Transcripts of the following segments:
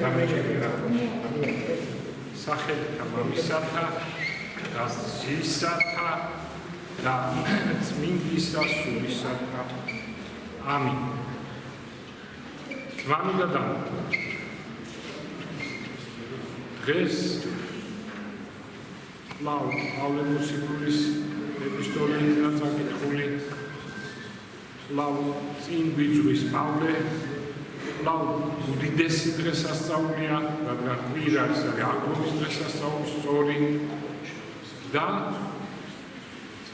დამეჭერა სახელთა მამისათა და ძისათა და წმინდისა სულისათა. ამინ. ძმამიდა და დღეს პავლე მოციქულის ეპისტოლეიდან წაკითხული წინ გვიწვის პავლე უდიდესი დღესასწაულია, რადგან კვირა ეს არის აღდგომის დღესასწაული სწორი და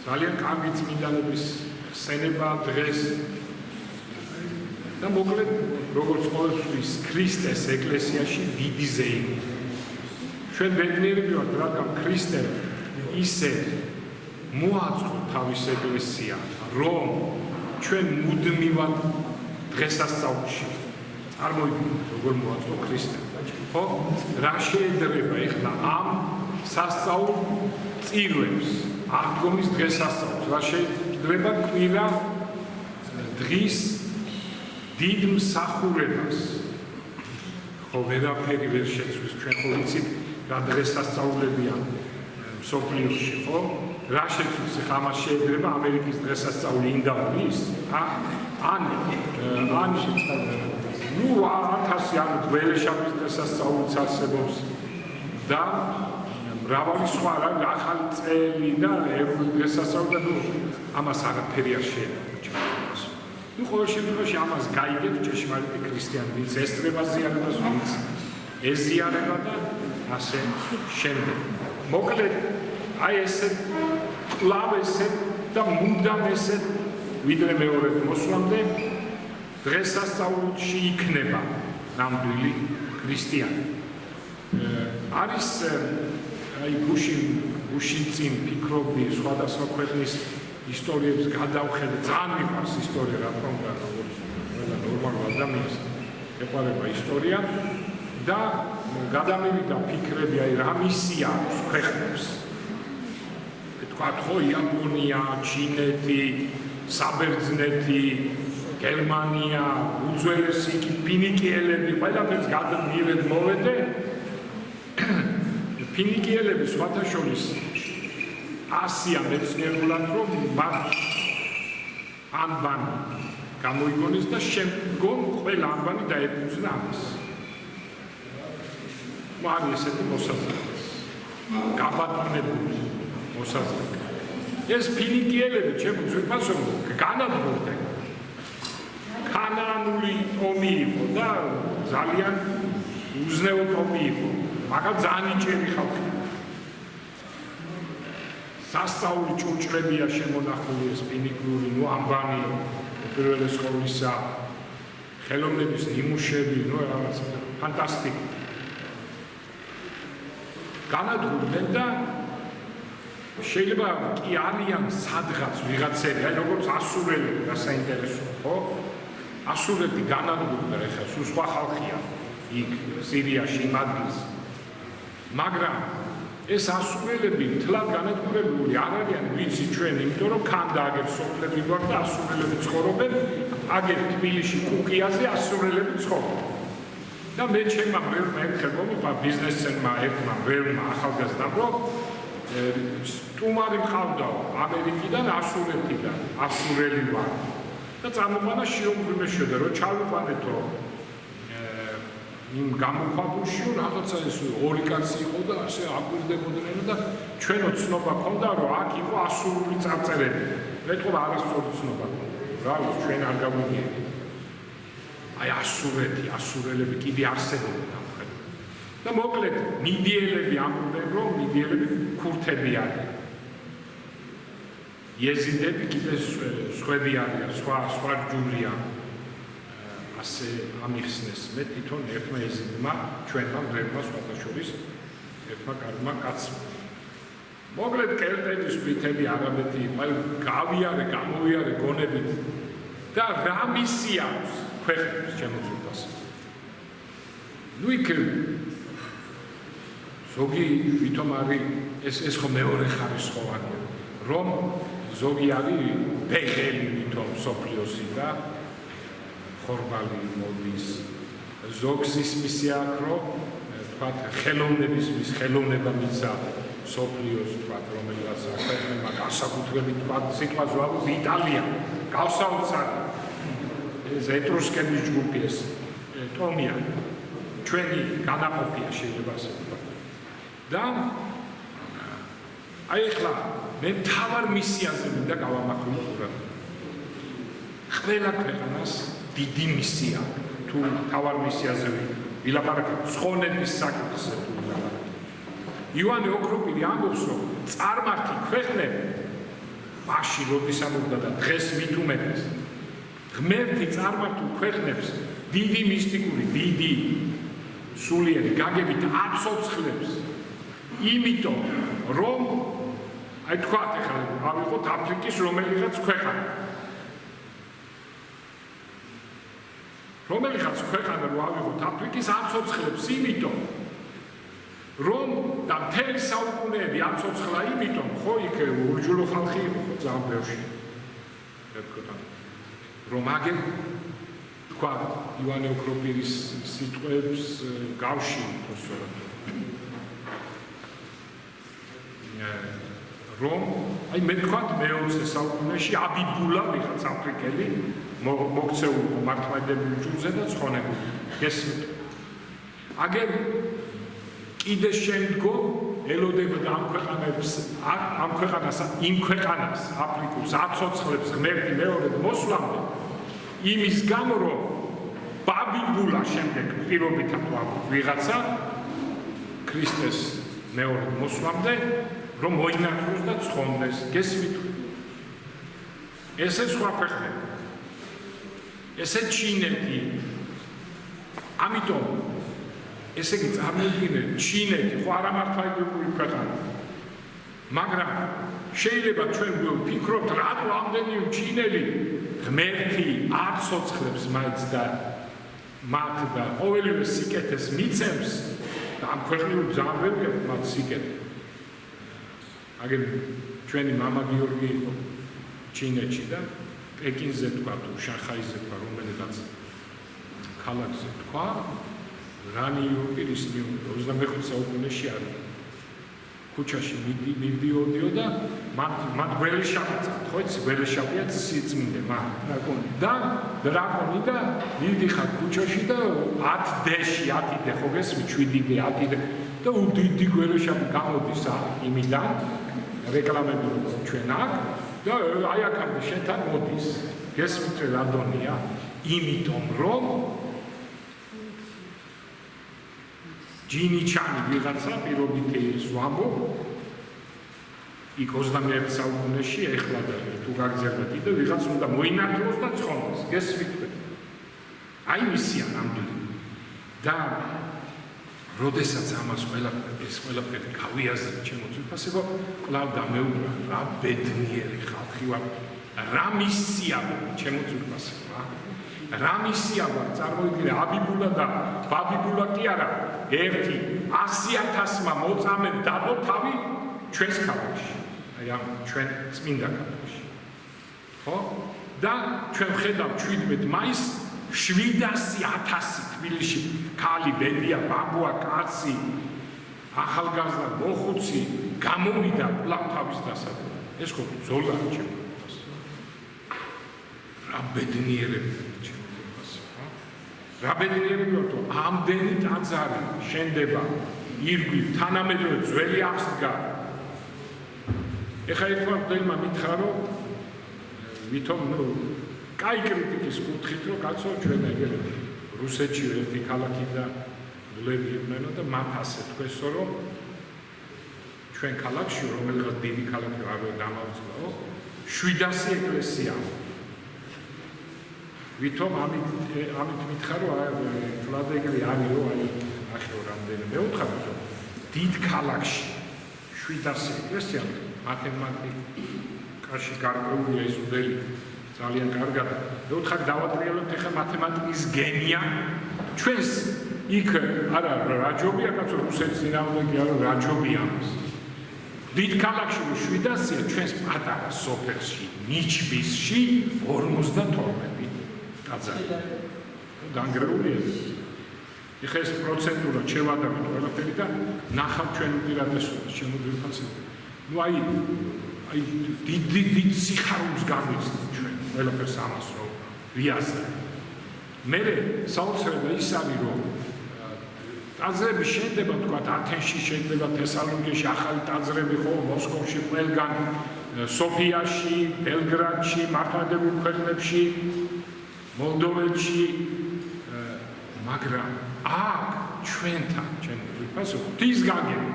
ძალიან კარგი წმინდანების ხსენება დღეს და მოკლედ როგორც ყოველთვის ქრისტეს ეკლესიაში დიდი ზეიმი. ჩვენ ბედნიერები ვართ, რადგან ქრისტემ ისე მოაწყო თავის ეკლესია, რომ ჩვენ მუდმივად დღესასწაულში წარმოიდგინეთ, როგორ მოაწყო ქრისტემ. ხო? რა შეედრება ეხლა ამ სასწაულ წირვებს, აღდგომის დღესასწაულს, რა შეედრება კვირა დღის დიდ მსახურებას. ხო, ვერაფერი ვერ შეცვლის, ჩვენ ხო ვიცით რა დღესასწაულებია მსოფლიოში, ხო? რა შეცვლის, ხა ამას შეედრება ამერიკის დღესასწაული ინდავნის, ან 1000 ანუ გველეშაპის დღესასწაულიც არსებობს და მრავალი სხვა ახალი წელი და ეროვნული დღესასწაული და ამას არაფერი არ შეედრება. ყოველ შემთხვევაში ამას გაიგეთ ჭეშმარიტი ქრისტიანი, ვინც ესწრება ზიარებას, ვინც ეზიარება და ასე შემდეგ. მოკლედ, აი ესე კლავ ესე და მუდამ ესე ვიდრე მეორე მოსვლამდე დღესასწაულში იქნება ნამდვილი ქრისტიანი. არის აი გუშინ წინ ფიქრობდი სხვადასხვა ქვეყნის ისტორიებს გადავხედე, ძალიან მიყვარს ისტორია, რა თქმა უნდა, როგორც ყველა ნორმალურ ადამიანს ეყვარება ისტორია და გადამევიდა ფიქრები, აი რა მისია აქვს ქვეყნებს. თქვათ ხო, იაპონია, ჩინეთი, საბერძნეთი, გერმანია, უძველესი ფინიკიელები, ყველაფერს გადმივედ მოვედე. ფინიკიელები სხვათა შორის ასია მეცნიერულად რომ მათ ანბანი გამოიგონეს და შემდგომ ყველა ანბანი დაეფუძნა ამას. მარი ესეთი მოსაზრება. გაბატონებული მოსაზრება. ეს ფინიკიელები ჩემო ძვირფასო განადგურდნენ. ქანაანული ომი იყო და ძალიან უზნეო ომი იყო. მაგრამ ძალიან იჭერი ხალხი. სასწაული ჭურჭლებია შემონახული ეს ფინიკიური, ანბანი პირველი სკოლისა, ხელოვნების ნიმუშები, რაღაც ფანტასტიკური. განადგურდნენ და შეიძლება კი არიან სადღაც ვიღაცები, აი როგორც ასურელები, რა საინტერესოა, ხო? ასურები განადგურდნენ, ეხლა სულ სხვა ხალხია იქ სირიაში იმ ადგილზე. მაგრამ ეს ასურელები მთლად განადგურებული არ არიან, ვიცი ჩვენ, იმიტომ რომ ქანდაგერ სოფლები გვაქვს და ასურელები ცხოვრობენ, აგერ თბილისში კუკიაზე ასურელები ცხოვრობენ. და მე ჩემმა ველმა ერთხელ მომიყვა ბიზნესმენმა ერთმა ველმა ახალგაზრდამ, რომ სტუმარი მყავდა ამერიკიდან, ასურეთიდან, ასურელი ვარ. და წარმოყვანა შეუმღვიმეშოდა, რომ ჩავიყვანეთო იმ გამოქვაბულში რაღაცა ეს ორი კაცი იყო და ასე აკვირდებოდნენ და ჩვენო ცნობა ქონდა, რომ აქ იყო ასურული წარწერები. მე თქო არასწორი ცნობა ქონდა. რა ვიცი, ჩვენ არ გავიგეთ. აი ასურეთი, ასურელები კიდე არსებობენ ამ ქვეყანაში. და მოკლედ მიდიელები ამბობენ, რომ მიდიელები ქურთები არიან. იეზიდები კიდე სხვები არიან, სხვა ჯვრია. ასე ამიხსნეს. მე თვითონ ერთმა იეზიდმა, ჩვენმა მრევლმა სხვათა შორის ერთმა კარგმა კაცმა. მოკლედ კელტების სპრიტები არაბეთი, გავიარე, გამოვიარე გონებით და რა მისია აქვს ქვეყნებს ჩემო ძვირფას. ნუ იქ ზოგი ვითომ არის ეს ხო მეორე ხარისხოვანია, რომ ზოგი არის ბეღელი ვითომ სოფლიოსი და ხორბალი მოდის ზოგს ის მისია აქვს, რომ თქვათ ხელოვნების მის ხელოვნება მიცა სოფლიოს თქვათ რომელიღაც ქვეყნებმა განსაკუთრებით თქვათ სიტყვას ვაბობ იტალია გავსაოცარი ეს ეტრუსკების ჯგუფი ეს ტომია ჩვენი განაყოფია შეიძლება ასე ვთქვათ და აი ახლა მე მთავარ მისიაზე მინდა გავამახვილო ყურადღება ყველა ქვეყანას დიდი მისია თუ მთავარ მისიაზე ვილაპარაკებ ცხონების საკითხზე თუ ვილაპარაკებ ივანე ოქროპირი ამბობს რომ წარმართი ქვეყნები მაშინ როდესაც უნდა და დღეს მით უმეტეს ღმერთი წარმართულ ქვეყნებს დიდი მისტიკური დიდი სულიერი გაგებით აცოცხლებს იმიტომ რომ აი თქვათ ახლა ავიღოთ აფრიკის რომელიღაც ქვეყანა რომელიღაც ქვეყანა რო ავიღოთ აფრიკის აცოცხლებს იმიტომ რომ და მთელი საუკუნეები აცოცხლა იმიტომ ხო იქ ურჯულო ხალხი იყო ხო ძალიან ბევრი რომ აგერ თქვა ივანე ოქროპირის სიტყვებს გავშინ რომ აი მე თქვათ მე-20 საუკუნეში აბიბულა ვიღაც აფრიკელი მოქცეულიყო მართლმადიდებლურ ჯგუფზე და ცხონებული გესმით აგერ კიდე შემდგომ ელოდებოდა ამ ქვეყანას იმ ქვეყანას აფრიკულს აცოცხლებს ღმერთი მეორედ მოსვლამდე იმის გამო რომ ბაბიბულა შემდეგ პირობითად ვამბობ ვიღაცა ქრისტეს მეორე მოსვლამდე რომ მოინათლოს და ცხონდეს გესმით ესე სხვა ქვეყნები ესე ჩინეთი ამიტომ ესე იგი წარმოვიდგინეთ ჩინეთი ხო არა მართლმადიდებლური ქვეყანა მაგრამ შეიძლება ჩვენ ვფიქრობთ რატო ამდენი ჩინელი ღმერთი არ ცოცხლებს მაინც და მათ და ყოველივე სიკეთეს მიცემს და ამ ქვეყნიურ ძალიან ბევრია მათ სიკეთე აგერ ჩვენი მამა გიორგი იყო ჩინეთში და პეკინზე თქვა თუ შანხაიზე თქვა რომელიღაც ქალაქზე თქვა რანი იუპირის 25 საუკუნეში არის ქუჩაში მიდიოდიო და მათ გველეშაპიცა ხო იცი გველეშაპია სიწმინდე და დრაკონი და მიდიხარ ქუჩაში და 10 დეში 10 დე ხო გესმით 7 დე 10 დე და უდიდი გველეშაპი გამოდის იმიდან რეკლამები ჩვენ აქ და აი აქამდე შენთან მოდის გესმით რადონია იმიტომ რომ ჯინიჩანი ვიღაცა პირობითი ის ვამბობ იქ 21 საუკუნეში ეხლა და თუ გაგზავნა კიდე ვიღაც უნდა მოინათლოს და ცხონდეს გესმით აი მისია ნამდვილი და როდესაც ამას ყველაფერი გავიაზრე ჩემო ძვირფასებო კვლავ დამეუბრა რა ბედნიერი ხალხი ვარ რა მისია ჩემო ძვირფასებო რა მისია ვარ წარმოიდგინე აბიბულა და ბაბიბულა კი არა ერთი 100,000-მა მოწამე დადო თავი ჩვენს ქალაქში აი ამ ჩვენ წმინდა ქალაქში ხო და ჩვენ ვხედავთ 17 მაისს 700,000 თბილისში ქალი ბედია ბაბუა კაცი ახალგაზრდა მოხუცი გამოვიდა კვლავ თავის დასაწყისად ეს ხო ბრძოლა ჩემო რა ბედნიერები რა ბედნიერები ვართ ამდენი ტაძარი შენდება ირგვით თანამედროვე ძველი აღსდგა ეხლა ერთმა მგელმა მითხრა რომ ვითომ კაი კრიტიკის კუთხით რომ კაცო ჩვენ ეგრე რუსეთში ერთი ქალაქი და დლები იყვნენ და მათ ასე თქვესო რომ ჩვენ ქალაქში რომელიღაც დიდი ქალაქი არ დამავწლაო 700 ეკლესია ვითომ ამით მითხრა რომ ფლადეგრი არის რომ აი ახლა რამდენი მე ვთქვი რომ დიდ ქალაქში 700 ეკლესია მათემატიკაში გარკვეულია ის უდელი ძალიან კარგად მე ვთქვი დავატრიალებთ ახლა მათემატიკის გენია ჩვენს იქ არა რაჯობია კაცო რუსეთის ძინავდა არა რაჯობია ამას დიდ ქალაქში 700 ჩვენს პატარა სოფელში ნიჩბისში 52 ტაძარი. დანგრეულია. ეხლა ეს პროცენტულად შევადაროთ ყველაფერი და ნახავთ ჩვენ უპირატესობას შემოძვირფასეთ. ნუ აი დიდ სიხარულს განვიცდით ჩვენ ყველაფერს ამას რომ ვიაზრებთ. მე საოცრება ის არის რომ ტაძრები შეიძლება თქვა ათენში, შეიძლება თესალონიკეში ახალი ტაძრები ხო, მოსკოვში, ყველგან, სოფიაში, ბელგრადში, მართლმადიდებლურ ქვეყნებში, მოლდოვეთში, მაგრამ აქ ჩვენთან, ჩვენთან ღვთის გაგება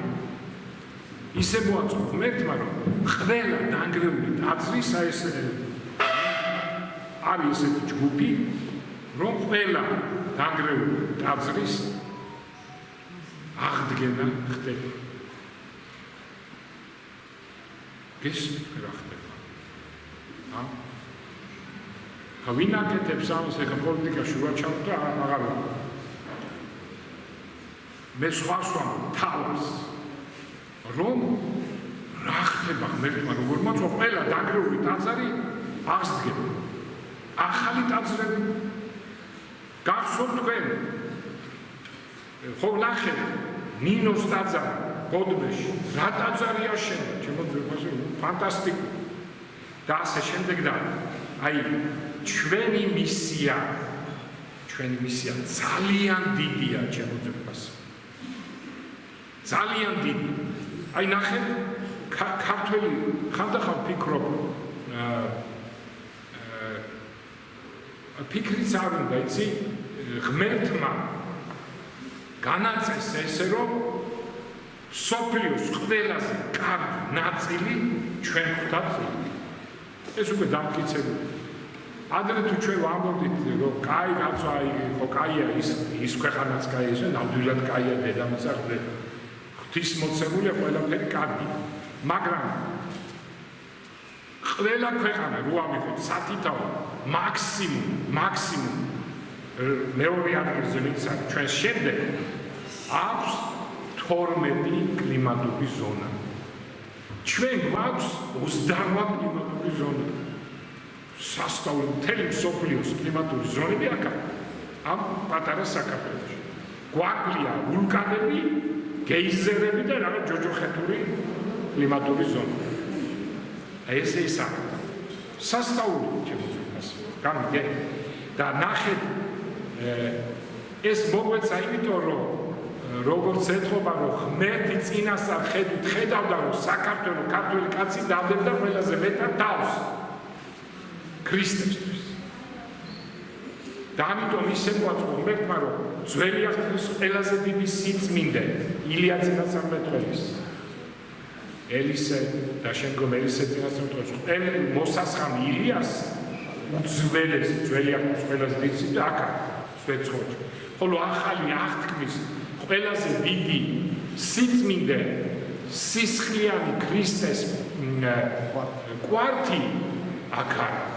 ისე მოაწყო ღმერთმა, რომ ყველა დანგრეული ტაძრის ეს არის ესეთი ჯგუფი, რომ ყველა დანგრეული ტაძრის აღდგენა ხდება. გესმით რა ხდება? ვინ აკეთებს ამას ეხლა პოლიტიკაში ვაჩავთ და აღარ ვიყო. მე სხვას თავის რომ რა ხდება ღმერთმა როგორ მოწყო ყველა დანგრეული ტაძარი აღსდგება. ახალი ტაძრები გახსოვთ თქვენ ხო ნახეთ ნინოს ტაძარი ბოდბეში რა ტაძარი აშენდა შემოძვირფასე ფანტასტიკური და ასე შემდეგ და აი ჩვენი მისია ძალიან დიდია შემოძვირფასე ძალიან დიდი აი ნახეთ ქართველი ხანდახან ფიქრობ ფიქრიც არ უნდა იცი ღმერთმა განაწეს ესე რომ სოფლიოს ყველაზე კარგი ნაწილი ჩვენ ხვდათ ეს უკვე დამტკიცებული ადრე თუ ჩვენ ვამბობდით რომ კაი რაცო აი ხო კაია ის ქვეყანაც კაია ისე ნამდვილად კაია დედამიწა ღვთის მოცემულია ყველაფერი კარგი მაგრამ ყველა ქვეყანა რო ამიღოთ სათითაო მაქსიმუმ მეორე ადგილზე ვიცა ჩვენ შემდეგ აქვს 12 კლიმატური ზონა. ჩვენ გვაქვს 28 კლიმატური ზონა. სასწავლო მთელი მსოფლიოს კლიმატური ზონები აქ ამ პატარა საქართველოში. გვაქვს ვულკანები, გეიზერები და რაღაც ჯოჯოხეთური კლიმატური ზონა. ესე ის არის. სასწავლო შემოწმებას. გამიგე და ნახეთ ეს მოგვეცა იმიტომ რომ როგორც ეთქობა რომ ღმერთი წინასწარ ხედვით ხედავდა რომ საქართველოს ქართველი კაცი დავდებდა ყველაზე მეტად თავს ქრისტესთვის და ამიტომ ისე მოაწყო ღმერთმა რომ ძველი აღთქმის ყველაზე დიდი სიწმინდე ილია წინასწარმეტყველის ელისე და შემდგომ ელისე წინასწარმეტყველის მოსასხამი ილიას უძველესი ძველი აღთქმის ყველაზე დიდი სიწმინდე აქ სვეცხოვში ხოლო ახალი აღთქმის ყველაზე დიდი სიწმინდე სისხლიანი ქრისტეს კვართი აქ არის.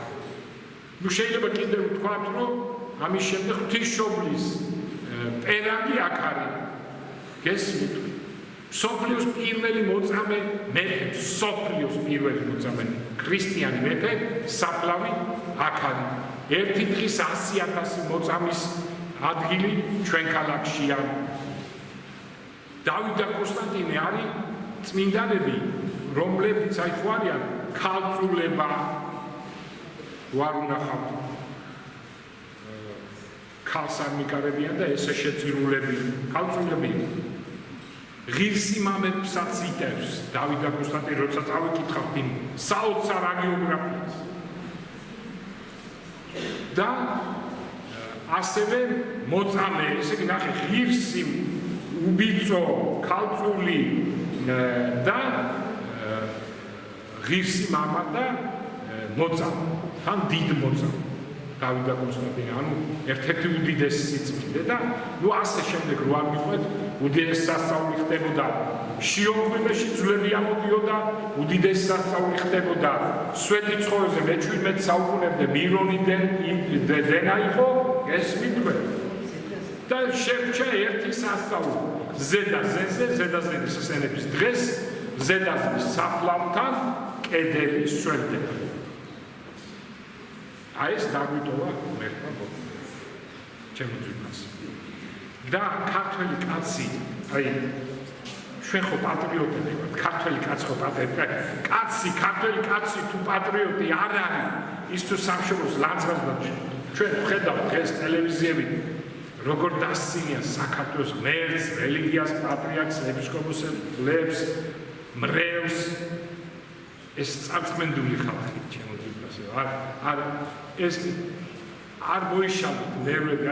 ნუ შეიძლება კიდევ ვთქვათ, რომ ამის შემდეგ ღვთისმშობლის პერანგი აქ არის. გესმით? სოფლიოს პირველი მოწამე მეფე, სოფლიოს პირველი მოწამე ქრისტიანი მეფე საფლავი აქ არის. ერთი დღის 100,000 მოწამის ადგილი ჩვენ ქალაქშია. დავით და კონსტანტინე არის წმინდანები, რომლებიც აი ხო არიან ქალწულება ვარ უნახავთ ქალს არ მიკარებიან და ესე შეწირულები ქალწულები ღირსი მამებსაც იტევს დავით და კონსტანტინე როცა წავიკითხავთ იმ საოცარ აგიოგრაფიას და ასევე მოწამე ესე იგი ნახე ღირსი უბიწო ქალწული და ღირსი მამა და მოწამე თან დიდ მოწამე დავით და კონსტანტინე ანუ ერთ-ერთი უდიდესი სიწმინდე და ნუ ასე შემდეგ რო არ მიყვეთ უდიდესი სასწაული ხდებოდა შიომღვიმეში ძვლები ამოდიოდა უდიდესი სასწაული ხდებოდა სვეტიცხოველზე მე-17 საუკუნემდე მირონიდან დენა იყო გესმით თქვენ და შეგვჭა ერთი სასწაული ზედაზედის სენების დღეს ზედაზედის საფლავთან კედელი სვერდება აი ეს დაგვიტოვა მერტმა ჩემო ძვირფას და ქართველი კაცი, აი ჩვენ ხო პატრიოტები ვართ, ქართველი კაცი ხო პატრიოტი, ქართველი კაცი თუ პატრიოტი არ არის, ის თუ სამშობლოს ლანძღავს ჩვენ ხედავთ დღეს ტელევიზიები როგორ დასცინიან საქართველოს ღმერთს, რელიგიას, პატრიარქს, ეპისკოპოსებს, ლებს, მრევლს, ეს წარწმენდული ხალხი ჩემო ძვირფასო, ეს არ მოიშალოთ ნერვები,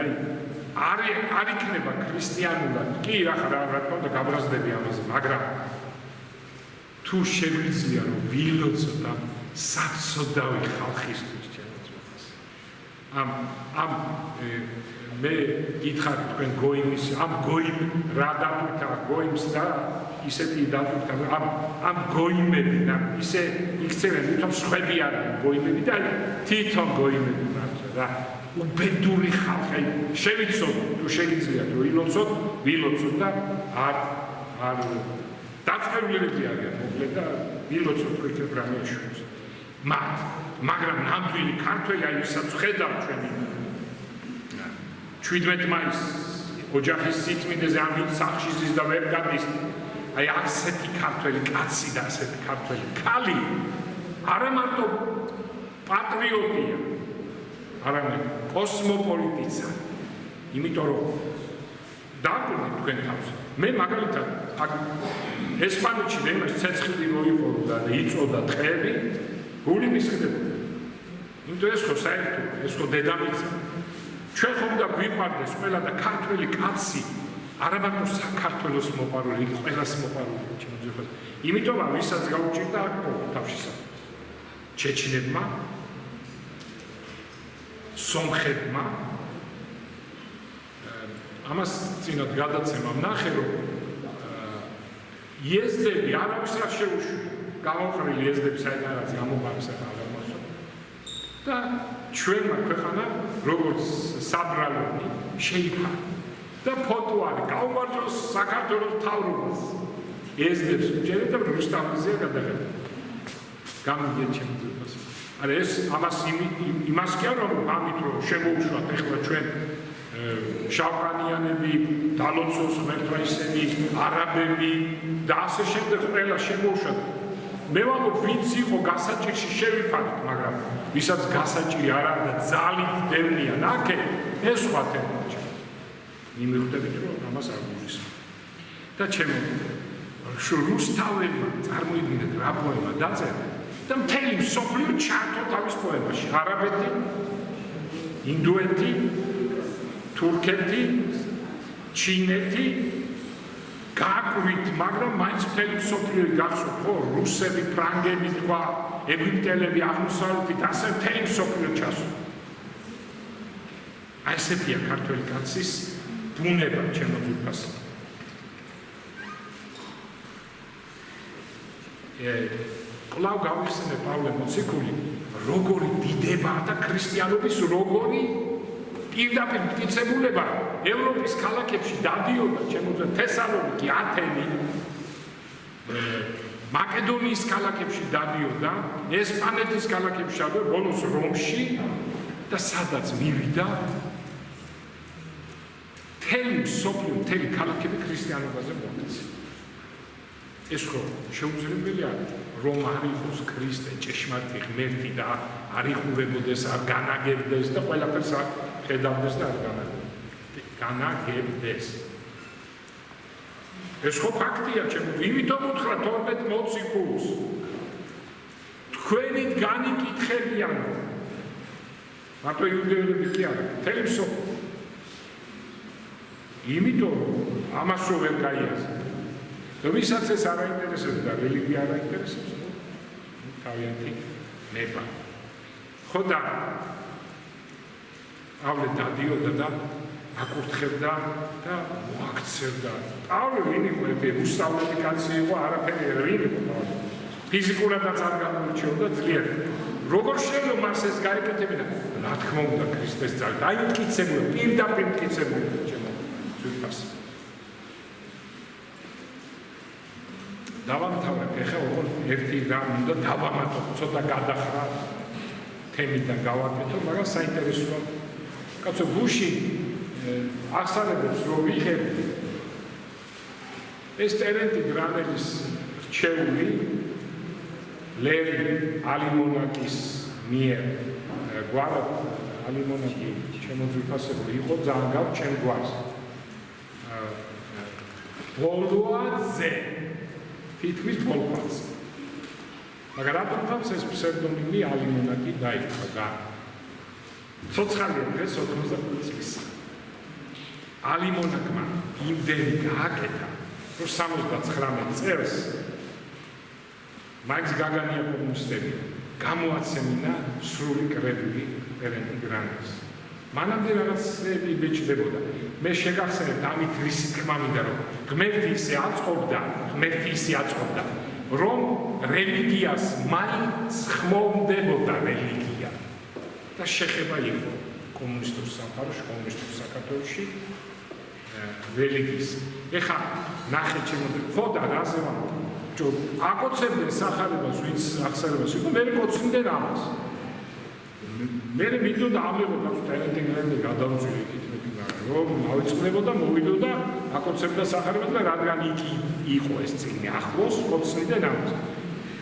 არ იქნება ქრისტიანულად, კი რა თქმა უნდა გაბრაზდები ამაზე, მაგრამ თუ შეგვიძლია რომ ვილოცოთ და საცოდავი ხალხისთვის ჩემო ძვირფასო. ამ მე გითხარით თქვენ გოიმის, ამ გოიმ რა დატვირთა გოიმს და ისეთი დატვირთა ამ გოიმები და ისე იქცევენ თვითონ სხვები არიან გოიმები და თვითონ გოიმები მართლა და უბედური ხალხი შევიცოთ თუ შეგიძლიათ ვილოცოთ და არ დაწყებულები არიან მოკლედ და ვილოცოთ რომ იქნებ რამე ეშვებს მაგრამ ნამდვილი ქართველი აი ვისაც ხედავ ჩვენი 17 მაისს ოჯახის სიწმინდეზე ამ სახლში ზის და ვერ გადის აი ასეთი ქართველი კაცი და ასეთი ქართველი ქალი არა მარტო პატრიოტია არამედ კოსმოპოლიტიცა იმიტომ რომ დაგვიყვანეთ თქვენ თავს მე მაგალითად ესპანეთში მე ცეცხლი მოიყოლა და იწოდა ტყეები გული მისხდებოდა იმიტომ ეს ხო საერთო ეს ხო დედამიწა ჩვენ ხომ და გვიყვარდეს ყველა და ქართველი კაცი არა მარტო საქართველოს მოყვარული იგი ყველას მოყვარული ჩემო ძვირფასო იმიტომ რომ ვისაც გაუჭირდა აქ თავშისა ჩეჩნებმა სომხებმა ამას წინათ გადაცემამ ნახე რომ იეზდები არავის არ შეუშვია გამოყრილი იეზდები საერთოდ გამოყარის აღამასო და ჩვენმა ქვეყანა როგორც საბრალონი შეიფარა და ფოტო არის გაუმარჯოს საქართველოს მთავრობას იეზდებს უჭერეთ და რუსთაველზეა გადაღება გამიგეთ ჩემო ძვირფასო არა ეს ამას იმას კი არა რომ ამით რომ შემოუშვათ ეხლა ჩვენ შავკანიანები, დალოცოს ღმერთმა ისინი, არაბები და ასე შემდეგ ყველა შემოუშვათ. მე ვამბობ, ვინც იყო გასაჭირში შევიფარდეთ, მაგრამ ვისაც გასაჭირი არ არის და ძალით დევნია ნაკე, ეს სხვა თემაა. იმივხვდებით რომ ამას არ გულისხმობ. და ჩემო რუსთაველმა წარმოიდგინეთ რა პოემა დაწერა და მთელი მსოფლიო ჩართო თავის პოემაში. არაბეთი, ინდუეთი, თურქეთი, ჩინეთი გააკვირით, მაგრამ მაინც მთელი მსოფლიო გახსოვთ, ხო, რუსები, ფრანგები თქვა, ეგვიპტელები, აღმოსავლეთით, ასე მთელი მსოფლიო ჩასვა. აი ესეთია ქართველი კაცის ბუნება, ჩემო ძვირფასო. კვლავ გავიხსენე პავლე მოციქული, როგორი დიდება და ქრისტიანობის როგორი პირდაპირ მტკიცებულება ევროპის ქალაქებში დადიოდა, ჩემო თესალონიკი, ათენი, მაკედონიის ქალაქებში დადიოდა, ესპანეთის ქალაქებში დადიოდა, ბოლოს რომში და სადაც მივიდა მთელი მსოფლიო, მთელი ქალაქები ქრისტიანობაზე მოექცა. ეს ხო შეუძლებელი არის, რომ არ იყოს ქრისტე, ჭეშმარიტი ღმერთი და არ იყურებოდეს, არ განაგებდეს და ყველაფერს არ ხედავდეს და არ განაგებდეს. ეს ხო ფაქტია, ჩემო, იმიტომ უთხრა 12 მოციქულს. თქვენით განიკითხებიან. მარტო იუდეველები კი არა, მთელი მსოფლიო. იმიტომ ამას რო ვერ გაიაზრებთ. ვისაც ეს არ აინტერესებს და რელიგია არ აინტერესებს, თავიანთი ნება. ხო და პავლე დადიოდა და აკურთხებდა და მოაქცევდა. პავლე ვინ იყო? უსწავლელი კაცი იყო, არაფერი ვინ იყო პავლე. ფიზიკურადაც არ გამოირჩეოდა ძლიერ. როგორ შეიძლება მას ეს გაეკეთებინა? რა თქმა უნდა, ქრისტეს ძალით. აი მტკიცებული, პირდაპირ მტკიცებული, ჩემო ძვირფასო. დავამთავრებ, ეხლა ოღონდ ერთი რამ უნდა დავამატო, ცოტა გადახრა თემიდან გავაკეთო, მაგრამ საინტერესოა. კაცო, გუში ახსენებს რომ ვიღებთ ეს ტერენტი გრანელის რჩეული ლერი ალიმონაკის მიერ გვარად ალიმონაკი ჩემო ძვირფასებული იყო ძალიან გავ ჩემ გვარს ბოლოაძე თითქმის ბოლოაც მაგრამ რატომ ეს ფსევდონიმი ალიმონაკი დაიწყო და ცოცხალია დღეს 85 წლის ალიმონაკმა იმდენი გააკეთა რომ 79 წელს მაიქს გაგანია კომუნისტები გამოაცემინა სრული კრედიტი ტერენტი გრანდეს მანამდე რაღაცები ბეჭდებოდა მე შეგახსენებთ ამით რისი თქმა მინდა რომ ღმერთი ისე აწყობდა რომ რელიგიას მაინც ხმოვდებოდა რელიგია და შეხება იყო კომუნისტურ სამყაროში კომუნისტურ საქართველოში რელიგიის ეხა ნახე ჩემო ხო და რაზე ვამბობ აკოცებდნენ სახარებას ვინც ახსენებას იყო მე მოცინდნენ ამას მე მინდოდა ამლებოდა ტერენტი გადავწვი იქით რომ ავიწყდებოდა მოვიდოდა აკოცებდა სახარებას და რადგან იქ იყო ეს წინი ახლოს მოცინდნენ ამას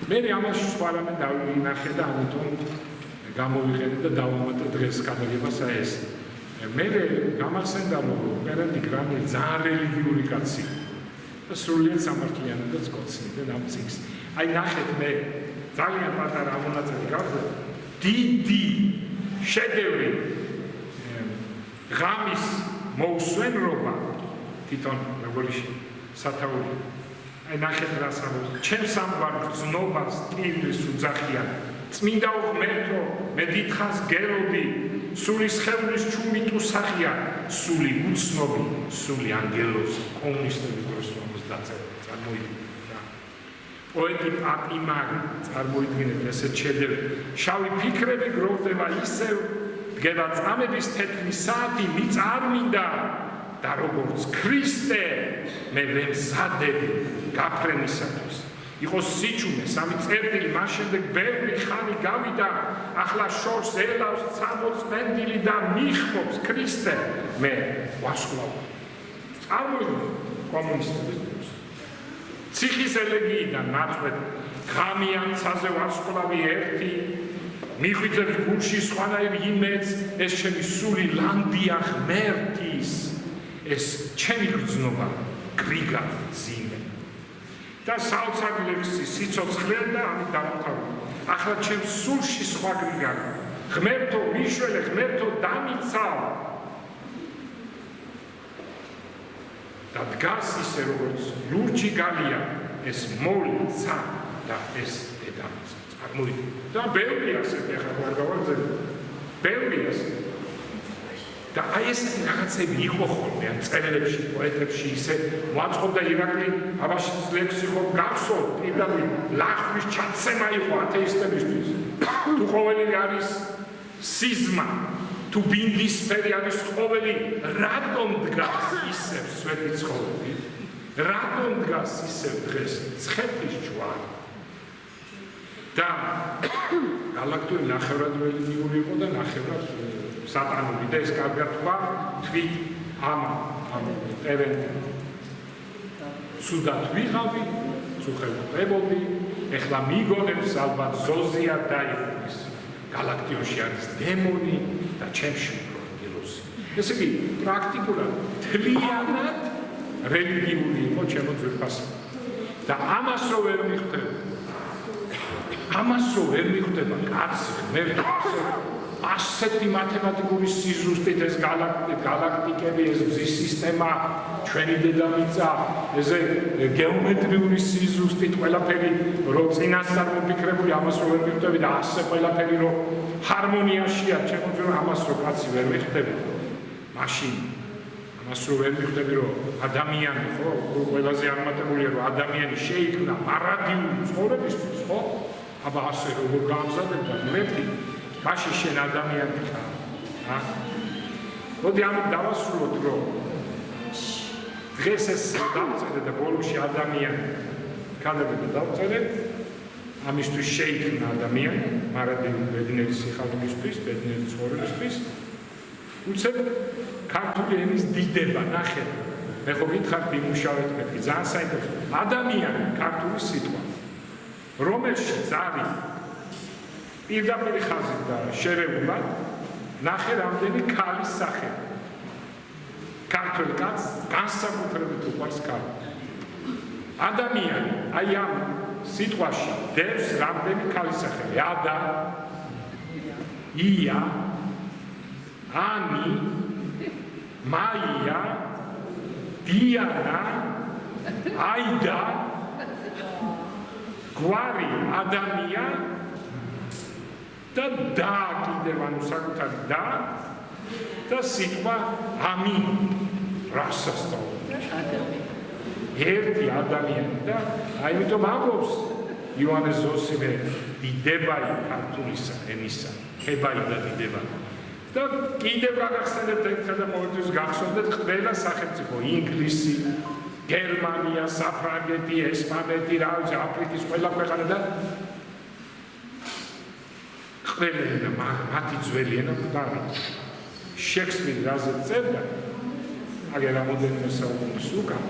მე ამაში სხვა რამე დავინახე და ამიტომ გამოვიყენე და დავამატე დღეს კადრებასა ეს მე გამახსენდა რომ ტერენტი გრანელი ძალიან რელიგიური კაცი და სრულიად სამართლიანადაც გოცნიდნენ ამ წიგნს აი ნახეთ მე ძალიან პატარა ამონაწილე გავხდა დიდი შედევრი ღამის მოусვენრობა თვითონ როგორი სათაური აი ნახეთ რას ამბობს ჩემ სამგვარ გრძნობას ტირის უძახიან წმინდა ღმერთო მე დიდხანს გელოდი სული სხეულის ჩუმი ტუსახია სული უცნობი სული ანგელოს კომუნისტების დროს ამას დაწერა წარმოიდგინეთ პოეტი პაპიმარი წარმოიდგინეთ ესეთ შედევრი შავი ფიქრები გროვდება ისევ დგება წამების თეთრი საათი მიც არ მინდა და როგორც ქრისტე მე ვემზადები გაფრენისათვის იყო სიჩუმე სამი წერტილი მას შემდეგ ბევრი ხანი გავიდა ახლა შორს ელავს 60 წმენდილი და მიხმობს ქრისტე მე ვასხლავ წარმოიდგინე კომუნისტების დროს ციხის ელეგიიდან ნაწყვეტ ღამიან ცაზე ვასხლავი ერთი მიხვიძებს გულში სხვანაირ იმედს ეს ჩემი სული ლანდია ღმერთის ეს ჩემი გრძნობა გრიგა ძიმე და საოცარ ლექსი სიცოცხლე და ამით დავამთავრებ ახლა ჩემ სულში სხვა გრიგა ღმერთო მიშველე ღმერთო დამიცავ და დგას ისე როგორც ლურჯი გალია ეს მოლიცა და ეს დედამიწა წარმოიდგინე და ბევრი ასეთი ახლა არ გავაგზავნე ბევრი ასეთი და აი ესეთი რაღაცები იყო ხოლმე ან წერილებში პოეტებში ისე მოაწყობდა ირაკლი აბაშის ლექსი ხო გახსოვთ პირდაპირ ლახვის ჩაცემა იყო ათეისტებისთვის თუ ყოველი არის სიზმა თუ ბინდისფერი არის ყოველი რატომ დგას ისევ სვეტი ცხოვრები რატომ დგას ისევ დღეს ცხეთის ჯვარი და გალაქტური ნახევრად რელიგიური იყო და ნახევრად სატანური და ეს კარგად თქვა თვით ამ ტერენტი ცუდად ვიღავი წუხებოდი ეხლა მიგონებს ალბათ ზოზია დაიხურის გალაქტიონში არის დემონი და ჩემში უფრო ანგელოსი ესე იგი პრაქტიკულად თლიანად რელიგიური იყო ჩემო ძვირფასი და ამას რო ვერ მიხვდება კაცი ღმერთი ასეთი მათემატიკური სიზუსტით ეს გალაქტიკები ეს მზის სისტემა ჩვენი დედამიწა ეს გეომეტრიული სიზუსტით ყველაფერი რო წინასწარ მოფიქრებული ამას რო ვერ მიხვდები და ასე ყველაფერი რო ჰარმონიაშია ჩემო ძვირფასი ამას რო კაცი ვერ მიხვდები მაშინ ამას რო ვერ მიხვდები რომ ადამიანი ხო ყველაზე წარმატებულია რომ ადამიანი შეიქმნა მარადიული ცხოვრებისთვის ხო აბა ასე როგორ გამზადებდა ღმერთი მაშინ შენ ადამიანი ხარ მოდი ამით დავასრულოთ რომ დღეს ეს დავწერე და ბოლოში ადამიანი კანებდა დავწერე ამისთვის შეიქმნა ადამიანი მარადიული ბედნიერი სიხარულისთვის ბედნიერი ცხოვრებისთვის უცებ ქართული ენის დიდება, ნახე. მე ხო გითხართ იმუშავეთ მეთქი, ძალიან საინტერესო. ადამიანი ქართული სიტყვა, რომელშიც არის პირდაპირ ხაზით და შერეულად, ნახე რამდენი ქალის სახე. ქართველ კაცს განსაკუთრებით უყვარს ქალი. ადამიანი, აი ამ სიტყვაში დევს რამდენი ქალის სახელი. ადა, ია, ანი, მაია, დიანა, აიდა, გვარი, ადამია და და კიდევ ანუ საკუთარი და სიტყვა ამი რას ასწავლებს? ერთი ადამიანი და ამიტომ ამბობს იოანეს ზოსიმე დიდება ქართულისა ენისა, ხებაი და დიდება. და კიდევ გაგახსენებთ ერთხელ და ყოველთვის გახსოვდეთ ყველა სახელმწიფო, ინგლისი, გერმანია, საფრანგეთი, ესპანეთი, რა ვიცი, აფრიკის ყველა ქვეყანა და ყველა ენა მათი ძველი ენა გვარი. შექსპირი რაზე წერდა, აგერ რამოდენიმე საუკუნის უკან,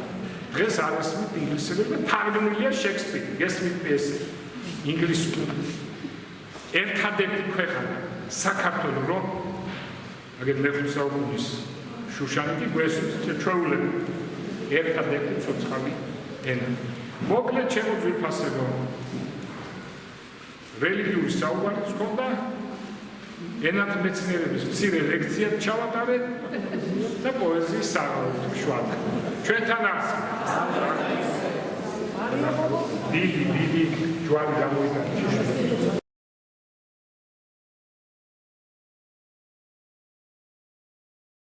დღეს არ ესმით ინგლისურად და თარგმნილია შექსპირი, გესმით პიესი ინგლისურად. ერთადერთი ქვეყანა საქართველო რომ აგერ მეხუთე საუკუნის შუშანიკი გვესმის ჩვეულები ერთადერთი ცოცხალი ენა. მოკლედ ჩემო ძვირფასებო, რელიგიური საუბარიც ჰქონდა, ენათმეცნიერების მცირე ლექცია ჩავატარე და პოეზიის საერთო შვად. ჩვენთან არის დიდი ჯვარი გამოიგეთ.